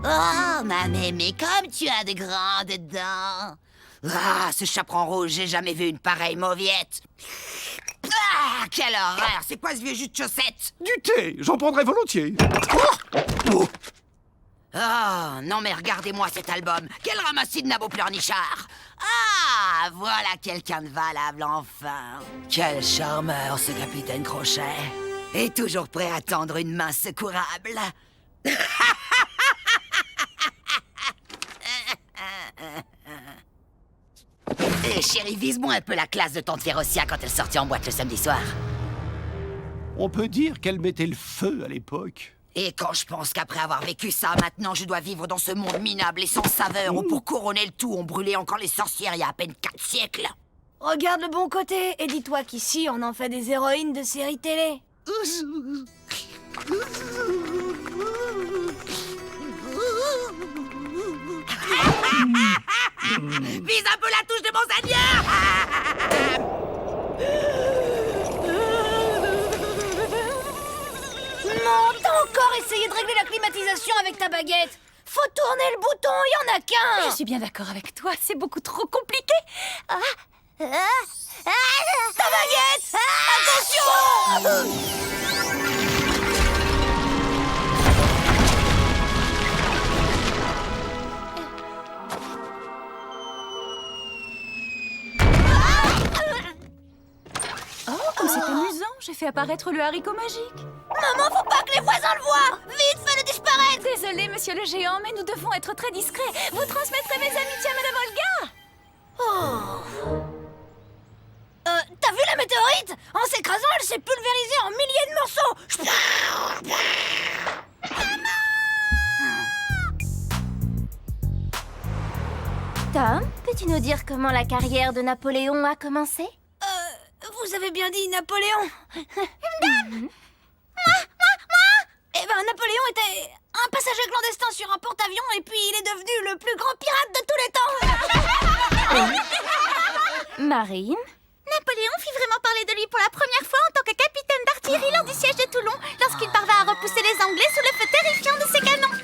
Oh, ma mémé, comme tu as de grandes dents. Ah, ce chaperon rouge, j'ai jamais vu une pareille mauviette. Ah, quelle horreur! C'est quoi ce vieux jus de chaussette? Du thé, j'en prendrais volontiers. Oh, non mais regardez-moi cet album. Quel ramassis de nabos pleurnichards. Ah, voilà quelqu'un de valable, enfin. Quel charmeur, ce capitaine Crochet. Et toujours prêt à tendre une main secourable. Eh, chérie, vise-moi un peu la classe de tante Férocia quand elle sortit en boîte le samedi soir. On peut dire qu'elle mettait le feu à l'époque. Et quand je pense qu'après avoir vécu ça, maintenant je dois vivre dans ce monde minable et sans saveur où pour couronner le tout, on brûlait encore les sorcières il y a à peine 4 siècles. Regarde le bon côté et dis-toi qu'ici, on en fait des héroïnes de séries télé. Vise un peu la touche de mon seigneur. Non, t'as encore essayé de régler la climatisation avec ta baguette. Faut tourner le bouton, y en a qu'un. Je suis bien d'accord avec toi, c'est beaucoup trop compliqué. Ta baguette. Attention. Oh, comme c'est amusant, j'ai fait apparaître le haricot magique. Maman, faut pas que les voisins le voient. Vite, fais-le disparaître. Désolé, monsieur le géant, mais nous devons être très discrets. Vous transmettrez mes amitiés à Madame Olga. T'as vu la météorite? En s'écrasant, elle s'est pulvérisée en milliers de morceaux. Tom, peux-tu nous dire comment la carrière de Napoléon a commencé? Vous avez bien dit Napoléon. Eh ben, Napoléon était un passager clandestin sur un porte-avions et puis il est devenu le plus grand pirate de tous les temps. Marine? Napoléon fit vraiment parler de lui pour la première fois en tant que capitaine d'artillerie lors du siège de Toulon, lorsqu'il parvint à repousser les Anglais sous le feu terrifiant de ses canons.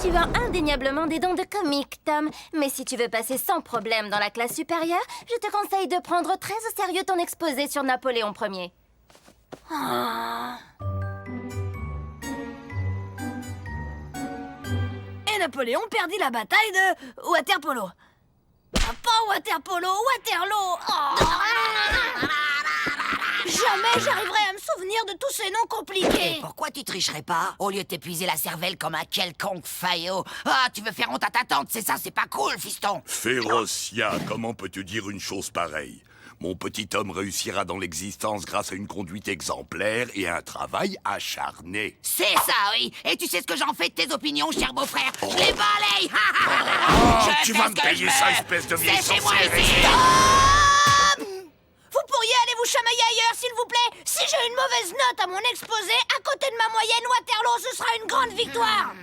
Tu as indéniablement des dons de comique, Tom. Mais si tu veux passer sans problème dans la classe supérieure, je te conseille de prendre très au sérieux ton exposé sur Napoléon Ier. Et Napoléon perdit la bataille de Waterpolo. Ah, pas Waterpolo, Waterloo. Oh. Jamais j'arriverai à me souvenir de tous ces noms compliqués. Et pourquoi tu tricherais pas? Au lieu de t'épuiser la cervelle comme un quelconque faillot. Ah, tu veux faire honte à ta tante, c'est ça, c'est pas cool, fiston. Férocia, comment peux-tu dire une chose pareille? Mon petit homme réussira dans l'existence grâce à une conduite exemplaire et à un travail acharné. C'est ça, oui. Et tu sais ce que j'en fais de tes opinions, cher beau-frère? Je les balaye. Tu vas me payer ça, espèce de vieille C'est chez moi sorcière. ici. Vous pourriez aller vous chamailler ailleurs, s'il vous plaît. Si j'ai une mauvaise note à mon exposé, à côté de ma moyenne Waterloo, ce sera une grande victoire.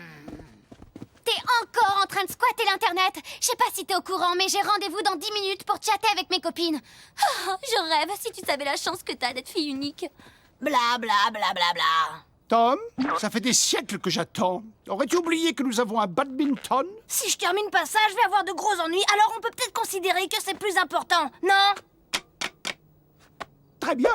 T'es encore en train de squatter l'internet. Je sais pas si t'es au courant, mais j'ai rendez-vous dans 10 minutes pour chatter avec mes copines. Oh, je rêve, si tu savais la chance que t'as d'être fille unique. Bla bla bla bla bla. Tom, ça fait des siècles que j'attends. Aurais-tu oublié que nous avons un badminton? Si je termine pas ça, je vais avoir de gros ennuis, alors on peut peut-être considérer que c'est plus important, non? Très bien.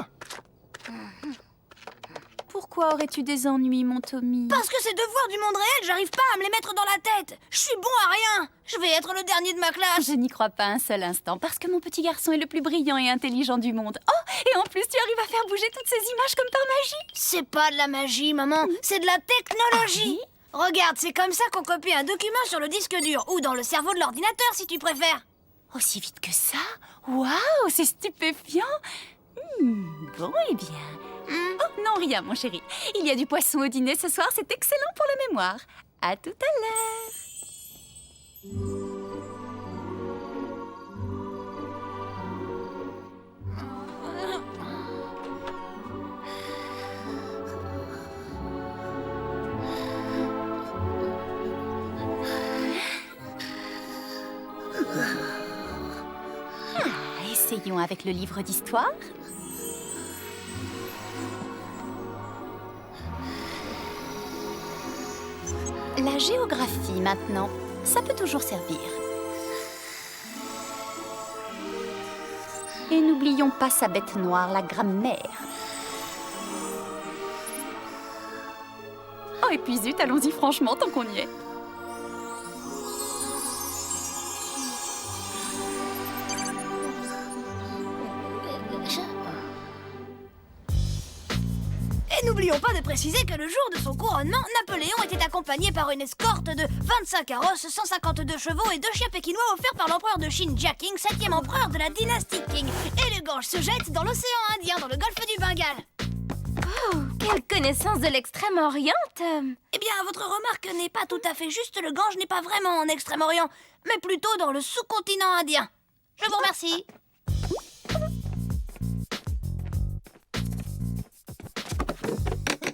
Pourquoi aurais-tu des ennuis, mon Tommy? Parce que ces devoirs du monde réel, j'arrive pas à me les mettre dans la tête. Je suis bon à rien. Je vais être le dernier de ma classe. Je n'y crois pas un seul instant, parce que mon petit garçon est le plus brillant et intelligent du monde. Oh, et en plus, tu arrives à faire bouger toutes ces images comme par magie. C'est pas de la magie, maman. C'est de la technologie. Regarde, c'est comme ça qu'on copie un document sur le disque dur ou dans le cerveau de l'ordinateur, si tu préfères. Aussi vite que ça? Waouh, c'est stupéfiant. Bon, eh bien... Oh, non, rien, mon chéri. Il y a du poisson au dîner ce soir, c'est excellent pour la mémoire. À tout à l'heure. Essayons avec le livre d'histoire. La géographie maintenant, ça peut toujours servir. Et n'oublions pas sa bête noire, la grammaire. Oh, et puis zut, allons-y franchement tant qu'on y est. Et n'oublions pas de préciser que le jour de son couronnement, Napoléon était accompagné par une escorte de 25 carrosses, 152 chevaux et 2 chiens pékinois offerts par l'empereur de Chine, Jia Qing, 7e empereur de la dynastie Qing. Et le Gange se jette dans l'océan Indien, dans le golfe du Bengale. Oh, quelle connaissance de l'Extrême-Orient, Tom. Eh bien, votre remarque n'est pas tout à fait juste. Le Gange n'est pas vraiment en Extrême-Orient, mais plutôt dans le sous-continent indien. Je vous remercie.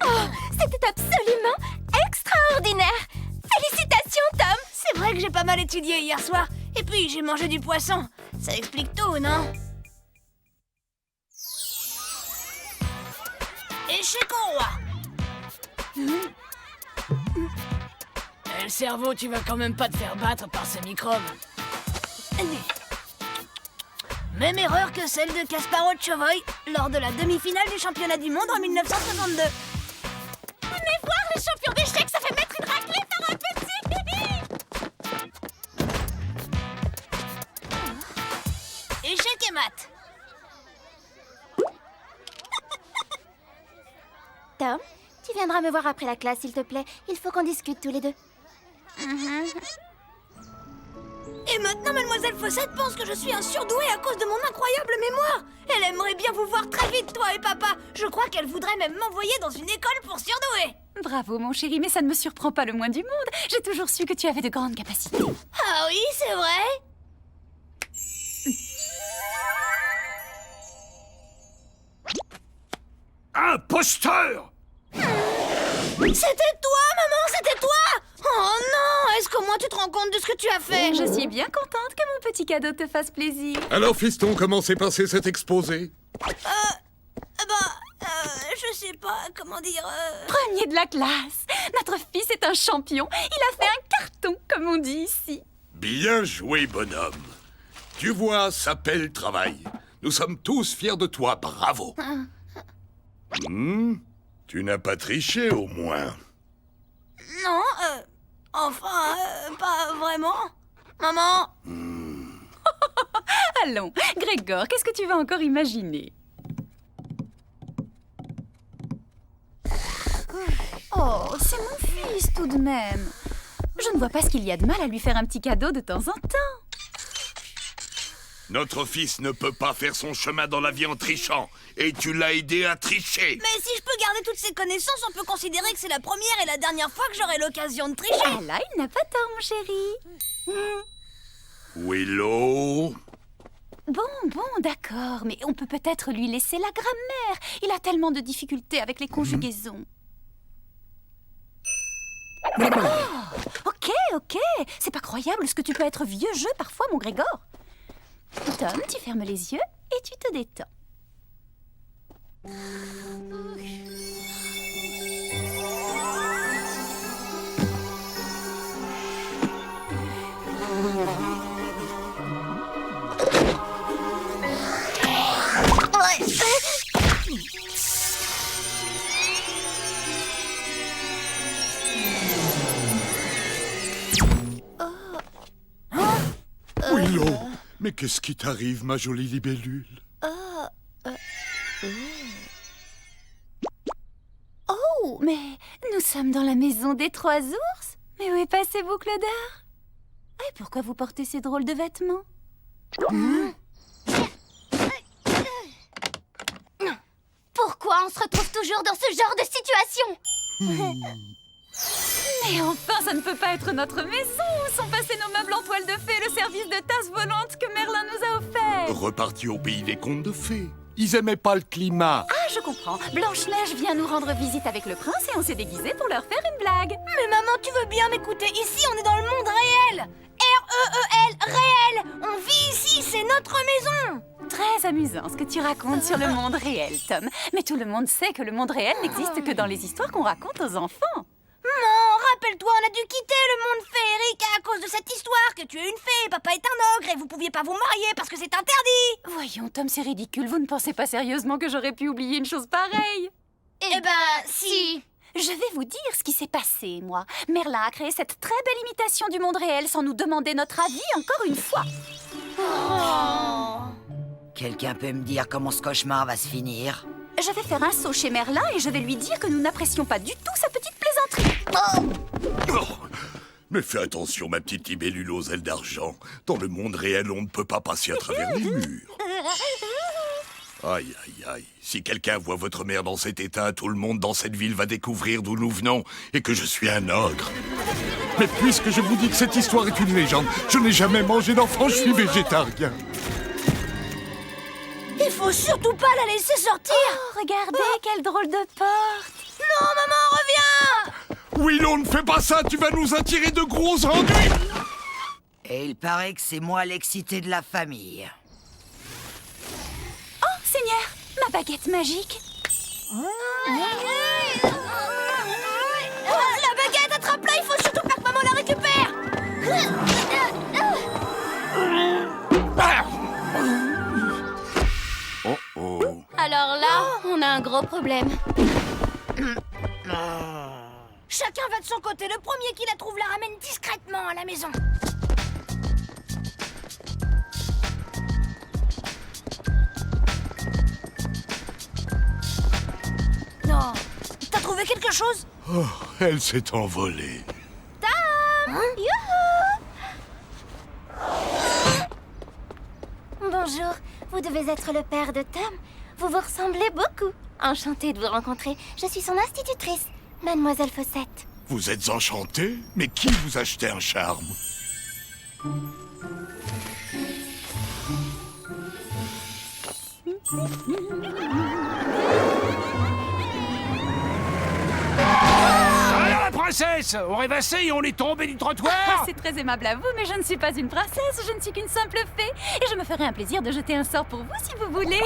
Oh, c'était absolument extraordinaire. Félicitations, Tom. C'est vrai que j'ai pas mal étudié hier soir. Et puis, j'ai mangé du poisson. Ça explique tout, non? Échec au roi. Le cerveau, tu vas quand même pas te faire battre par ces microbes. Même erreur que celle de Kasparov Chovoy lors de la demi-finale du championnat du monde en 1962. Venez voir, les champions d'échecs, ça fait mettre une raclée par un petit. Échec et maths. Tom, tu viendras me voir après la classe, s'il te plaît. Il faut qu'on discute tous les deux. Et maintenant, Mademoiselle Fossette pense que je suis un surdoué à cause de mon incroyable mémoire. Elle aimerait bien vous voir très vite, toi et papa. Je crois qu'elle voudrait même m'envoyer dans une école pour surdoués. Bravo, mon chéri, mais ça ne me surprend pas le moins du monde. J'ai toujours su que tu avais de grandes capacités. Ah oui, c'est vrai. Imposteur! C'était toi, maman, c'était toi. Oh non, est-ce qu'au moins tu te rends compte de ce que tu as fait? Je suis bien contente que mon petit cadeau te fasse plaisir. Alors, fiston, comment s'est passé cet exposé? Je sais pas, comment dire... Premier de la classe. Notre fils est un champion. Il a fait un carton, comme on dit ici. Bien joué, bonhomme. Tu vois, ça paie le travail. Nous sommes tous fiers de toi, bravo. Tu n'as pas triché, au moins. Non, enfin, pas vraiment. Maman. Allons, Grégor, qu'est-ce que tu vas encore imaginer? Oh, c'est mon fils tout de même. Je ne vois pas ce qu'il y a de mal à lui faire un petit cadeau de temps en temps. Notre fils ne peut pas faire son chemin dans la vie en trichant. Et tu l'as aidé à tricher. Mais si je peux garder toutes ces connaissances, on peut considérer que c'est la première et la dernière fois que j'aurai l'occasion de tricher. Ah là, il n'a pas tort, mon chéri. Willow. Bon, d'accord, mais on peut peut-être lui laisser la grammaire. Il a tellement de difficultés avec les conjugaisons. Ok, c'est pas croyable ce que tu peux être vieux jeu parfois, mon Grégor. Tom, tu fermes les yeux et tu te détends. Willow, mais qu'est-ce qui t'arrive, ma jolie libellule? Oh, mais nous sommes dans la maison des 3 ours. Mais où est passé Boucle d'Or? Et pourquoi vous portez ces drôles de vêtements? Pourquoi on se retrouve toujours dans ce genre de situation? Mais enfin, ça ne peut pas être notre maison. Où sont passés nos meubles en toile de fée, le service de tasse volante que Merlin nous a offert? Reparti au pays des contes de fées. Ils aimaient pas le climat. Ah, je comprends. Blanche-Neige vient nous rendre visite avec le prince et on s'est déguisé pour leur faire une blague. Mais maman, tu veux bien m'écouter? Ici, on est dans le monde réel. R-E-E-L, réel. On vit ici, c'est notre maison. Très amusant ce que tu racontes sur le monde réel, Tom. Mais tout le monde sait que le monde réel n'existe que dans les histoires qu'on raconte aux enfants. Maman, rappelle-toi, on a dû quitter le monde féerique à cause de cette histoire, que tu es une fée, papa est un ogre, et vous pouviez pas vous marier parce que c'est interdit. Voyons, Tom, c'est ridicule. Vous ne pensez pas sérieusement que j'aurais pu oublier une chose pareille? Eh ben, si. Je vais vous dire ce qui s'est passé, moi. Merlin a créé cette très belle imitation du monde réel sans nous demander notre avis encore une fois. Quelqu'un peut me dire comment ce cauchemar va se finir? Je vais faire un saut chez Merlin et je vais lui dire que nous n'apprécions pas du tout sa petite plaisanterie. Oh, mais fais attention, ma petite libellule aux ailes d'argent. Dans le monde réel, on ne peut pas passer à travers les murs. Aïe, aïe, aïe. Si quelqu'un voit votre mère dans cet état, tout le monde dans cette ville va découvrir d'où nous venons et que je suis un ogre. Mais puisque je vous dis que cette histoire est une légende, je n'ai jamais mangé d'enfant, je suis végétarien. Il faut surtout pas la laisser sortir. Oh, regardez, quelle drôle de porte. Non, maman, reviens. Willow, ne fais pas ça, tu vas nous attirer de gros ennuis. Et il paraît que c'est moi l'excité de la famille. Oh, Seigneur, ma baguette magique. Oh, la baguette, attrape-la, il faut surtout pas que maman la récupère. Oh oh. Alors là, on a un gros problème. Chacun va de son côté, le premier qui la trouve la ramène discrètement à la maison. Non, t'as trouvé quelque chose? Oh, elle s'est envolée. Bonjour, vous devez être le père de Tom. Vous vous ressemblez beaucoup. Enchantée de vous rencontrer. Je suis son institutrice, Mademoiselle Fossette. Vous êtes enchantée? Mais qui vous a acheté un charme? Alors la princesse, on rêvassé et on est tombé du trottoir. C'est très aimable à vous, mais je ne suis pas une princesse, je ne suis qu'une simple fée. Et je me ferai un plaisir de jeter un sort pour vous si vous voulez.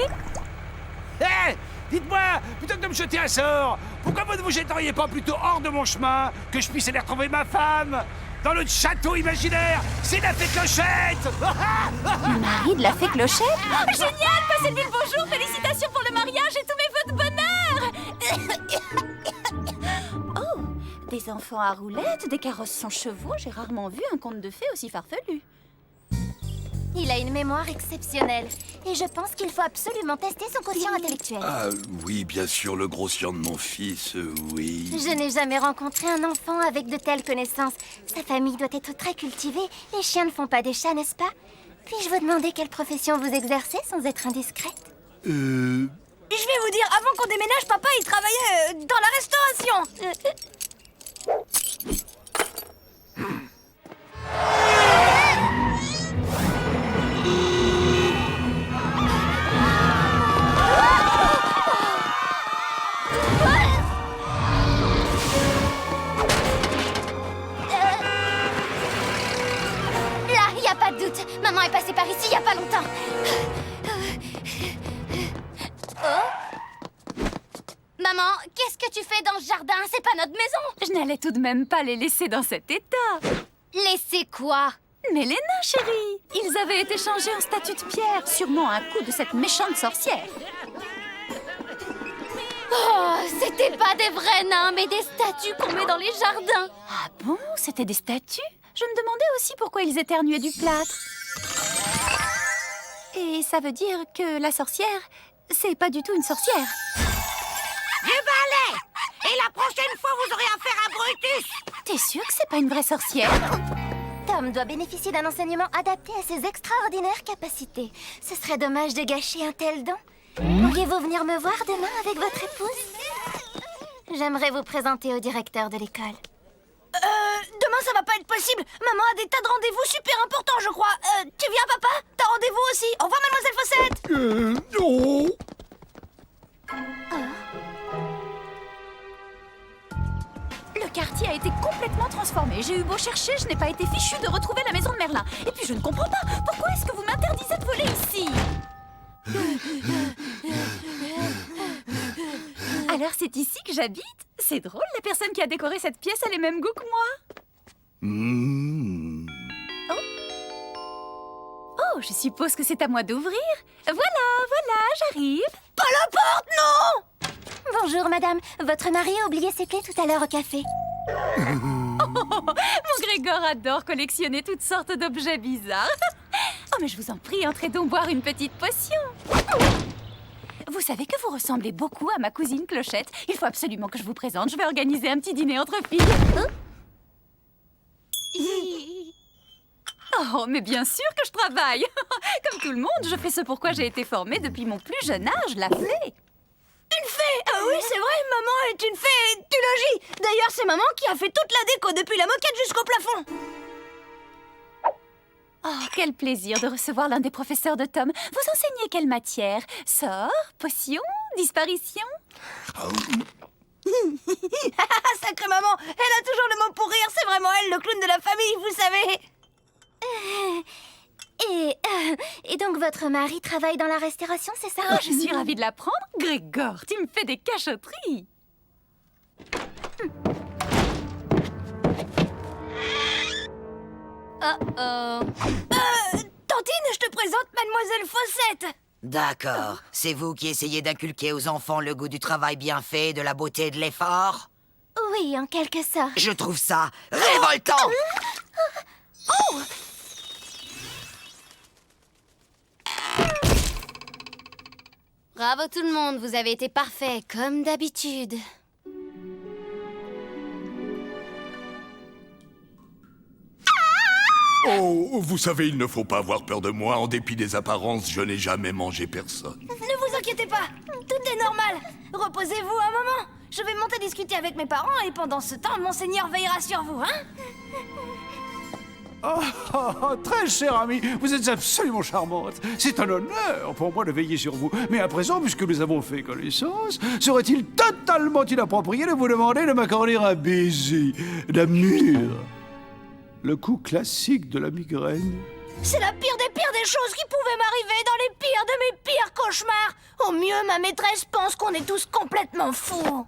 Hé, dites-moi, plutôt que de me jeter un sort, pourquoi vous ne vous jetteriez pas plutôt hors de mon chemin, que je puisse aller retrouver ma femme dans notre château imaginaire? C'est la fée Clochette. Le mari de la fée Clochette? Oh, génial! Passez le bonjour! Félicitations pour le mariage et tous mes vœux de bonheur! Oh! Des enfants à roulettes, des carrosses sans chevaux, j'ai rarement vu un conte de fées aussi farfelu. Il a une mémoire exceptionnelle. Et je pense qu'il faut absolument tester son quotient intellectuel. Ah oui, bien sûr, le grossier de mon fils, oui. Je n'ai jamais rencontré un enfant avec de telles connaissances. Sa famille doit être très cultivée. Les chiens ne font pas des chats, n'est-ce pas? Puis-je vous demander quelle profession vous exercez sans être indiscrète? Je vais vous dire, avant qu'on déménage, papa, il travaillait dans la restauration. Là, il n'y a pas de doute. Maman est passée par ici il n'y a pas longtemps. Maman, qu'est-ce que tu fais dans ce jardin? C'est pas notre maison. Je n'allais tout de même pas les laisser dans cet état. Laissez quoi? Mais les nains, chérie, ils avaient été changés en statues de pierre, sûrement un coup de cette méchante sorcière. Oh, c'était pas des vrais nains, mais des statues qu'on met dans les jardins. Ah bon? C'était des statues? Je me demandais aussi pourquoi ils éternuaient du plâtre. Et ça veut dire que la sorcière, c'est pas du tout une sorcière. Du balai! Et la prochaine fois, vous aurez affaire à Brutus! T'es sûre que c'est pas une vraie sorcière? Tom doit bénéficier d'un enseignement adapté à ses extraordinaires capacités. Ce serait dommage de gâcher un tel don. Pourriez-vous venir me voir demain avec votre épouse? J'aimerais vous présenter au directeur de l'école. Demain, ça va pas être possible. Maman a des tas de rendez-vous super importants, je crois. Tu viens, papa? T'as rendez-vous aussi. Au revoir, Mademoiselle Fossette. Non. Le quartier a été complètement transformé. J'ai eu beau chercher, je n'ai pas été fichue de retrouver la maison de Merlin. Et puis je ne comprends pas. Pourquoi est-ce que vous m'interdisez de voler ici? Alors c'est ici que j'habite? C'est drôle, la personne qui a décoré cette pièce a les mêmes goûts que moi. Mmh. Oh, je suppose que c'est à moi d'ouvrir. Voilà, j'arrive. Pas la porte, non! Bonjour, madame. Votre mari a oublié ses clés tout à l'heure au café. Mon Grégor adore collectionner toutes sortes d'objets bizarres. Oh, mais je vous en prie, entrez donc boire une petite potion. Vous savez que vous ressemblez beaucoup à ma cousine Clochette. Il faut absolument que je vous présente. Je vais organiser un petit dîner entre filles. Oh, mais bien sûr que je travaille. Comme tout le monde, je fais ce pourquoi j'ai été formée depuis mon plus jeune âge, la fée. Une fée! Ah oui, c'est vrai, maman est une fée du logis. D'ailleurs, c'est maman qui a fait toute la déco, depuis la moquette jusqu'au plafond. Oh, quel plaisir de recevoir l'un des professeurs de Tom. Vous enseignez quelle matière? Sort? Potion? Disparition? Sacrée maman, elle a toujours le mot pour rire. C'est vraiment elle, le clown de la famille, vous savez. Et donc votre mari travaille dans la restauration, c'est ça? Oh, je suis ravie de l'apprendre. Grégor, tu me fais des cachotteries. Tantine, je te présente Mademoiselle Fossette. D'accord. C'est vous qui essayez d'inculquer aux enfants le goût du travail bien fait, de la beauté et de l'effort? Oui, en quelque sorte. Je trouve ça révoltant! Bravo tout le monde, vous avez été parfait, comme d'habitude. Oh, vous savez, il ne faut pas avoir peur de moi. En dépit des apparences, je n'ai jamais mangé personne. Ne vous inquiétez pas, tout est normal. Reposez-vous un moment. Je vais monter discuter avec mes parents et pendant ce temps, Monseigneur veillera sur vous, hein? Très chère amie, vous êtes absolument charmante. C'est un honneur pour moi de veiller sur vous. Mais à présent, puisque nous avons fait connaissance, serait-il totalement inapproprié de vous demander de m'accorder un baiser d'amour? Le coup classique de la migraine. C'est la pire des choses qui pouvaient m'arriver dans les pires de mes pires cauchemars. Au mieux, ma maîtresse pense qu'on est tous complètement fous.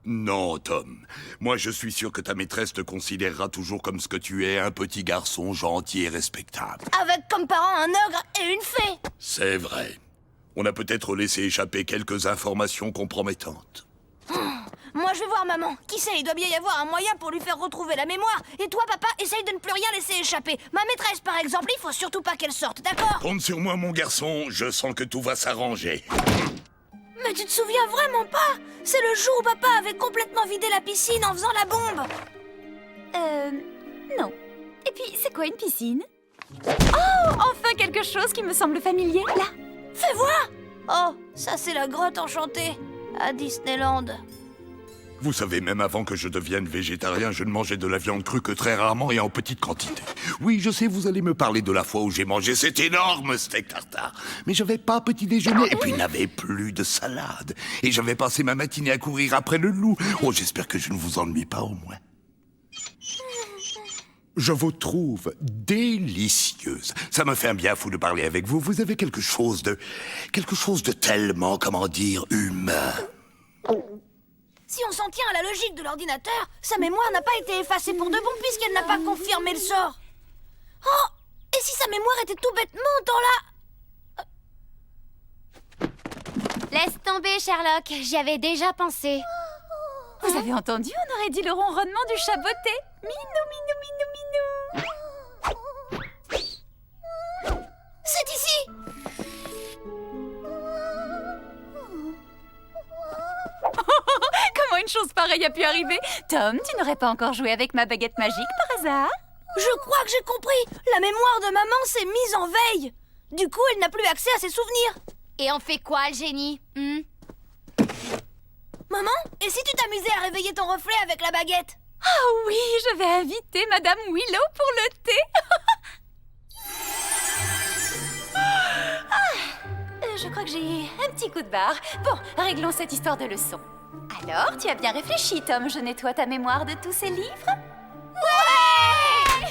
Non, Tom. Moi, je suis sûr que ta maîtresse te considérera toujours comme ce que tu es, un petit garçon gentil et respectable. Avec comme parents un ogre et une fée. C'est vrai. On a peut-être laissé échapper quelques informations compromettantes. Moi, je vais voir maman. Qui sait, il doit bien y avoir un moyen pour lui faire retrouver la mémoire. Et toi, papa, essaye de ne plus rien laisser échapper. Ma maîtresse, par exemple, il faut surtout pas qu'elle sorte, d'accord? Compte sur moi, mon garçon. Je sens que tout va s'arranger. Mais tu te souviens vraiment pas? C'est le jour où papa avait complètement vidé la piscine en faisant la bombe. Non. Et puis, c'est quoi une piscine? Oh, enfin quelque chose qui me semble familier, là. Fais voir. Oh, ça c'est la grotte enchantée à Disneyland. Vous savez, même avant que je devienne végétarien, je ne mangeais de la viande crue que très rarement et en petite quantité. Oui, je sais, vous allez me parler de la fois où j'ai mangé cet énorme steak tartare. Mais j'avais pas petit déjeuner et puis il n'avait plus de salade. Et j'avais passé ma matinée à courir après le loup. Oh, j'espère que je ne vous ennuie pas au moins. Je vous trouve délicieuse. Ça me fait un bien fou de parler avec vous. Vous avez quelque chose de tellement, comment dire, humain. Si on s'en tient à la logique de l'ordinateur, sa mémoire n'a pas été effacée pour de bon puisqu'elle n'a pas confirmé le sort. Oh, et si sa mémoire était tout bêtement dans la... Laisse tomber, Sherlock, j'y avais déjà pensé. Vous avez entendu? On aurait dit le ronronnement du chat botté. Minou, minou, minou, minou. C'est ici! Comment une chose pareille a pu arriver? Tom, tu n'aurais pas encore joué avec ma baguette magique par hasard? Je crois que j'ai compris. La mémoire de maman s'est mise en veille. Du coup, elle n'a plus accès à ses souvenirs. Et on fait quoi, le génie? Maman, et si tu t'amusais à réveiller ton reflet avec la baguette? Ah oui, je vais inviter Madame Willow pour le thé. Je crois que j'ai un petit coup de barre. Bon, réglons cette histoire de leçon. Alors, tu as bien réfléchi, Tom. Je nettoie ta mémoire de tous ces livres? Ouais!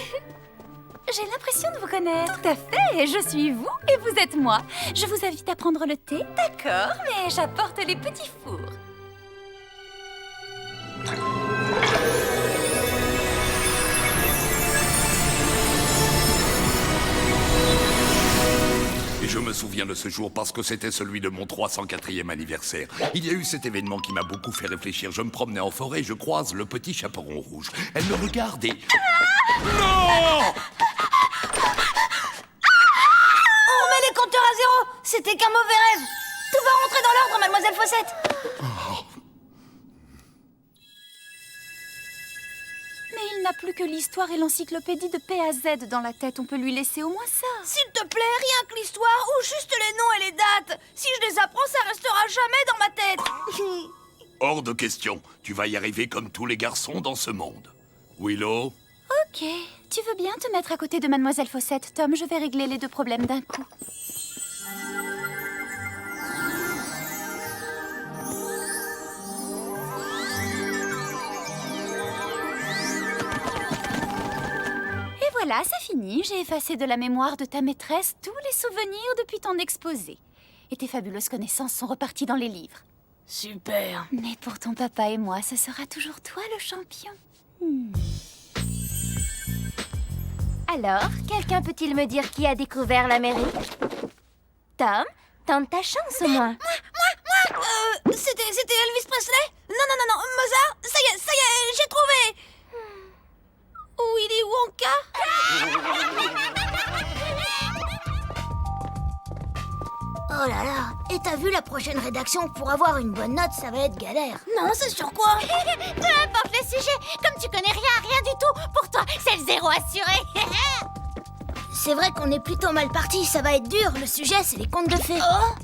J'ai l'impression de vous connaître. Tout à fait. Je suis vous et vous êtes moi. Je vous invite à prendre le thé. D'accord, mais j'apporte les petits fours. Et je me souviens de ce jour parce que c'était celui de mon 304e anniversaire. Il y a eu cet événement qui m'a beaucoup fait réfléchir. Je me promenais en forêt et je croise le petit chaperon rouge. Elle me regarde et... Non! On remet les compteurs à zéro. C'était qu'un mauvais rêve. Tout va rentrer dans l'ordre, mademoiselle Fossette. Mais il n'a plus que l'histoire et l'encyclopédie de P à Z dans la tête. On peut lui laisser au moins ça. S'il te plaît, rien que l'histoire ou juste les noms et les dates. Si je les apprends, ça restera jamais dans ma tête. Hors de question. Tu vas y arriver comme tous les garçons dans ce monde. Willow? Ok. Tu veux bien te mettre à côté de mademoiselle Fossette, Tom? Je vais régler les deux problèmes d'un coup. Voilà, c'est fini. J'ai effacé de la mémoire de ta maîtresse tous les souvenirs depuis ton exposé. Et tes fabuleuses connaissances sont reparties dans les livres. Super. Mais pour ton papa et moi, ce sera toujours toi le champion. Alors, quelqu'un peut-il me dire qui a découvert l'Amérique? Tom, tente ta chance au moins. C'était Elvis Presley? Non, Mozart? Ça y est, j'ai trouvé. Willy Wonka? Oh là là, et t'as vu la prochaine rédaction? Pour avoir une bonne note, ça va être galère. Non, c'est sur quoi? Peu importe le sujet, comme tu connais rien du tout, pour toi, c'est le zéro assuré. C'est vrai qu'on est plutôt mal parti, ça va être dur. Le sujet, c'est les contes de fées. Oh,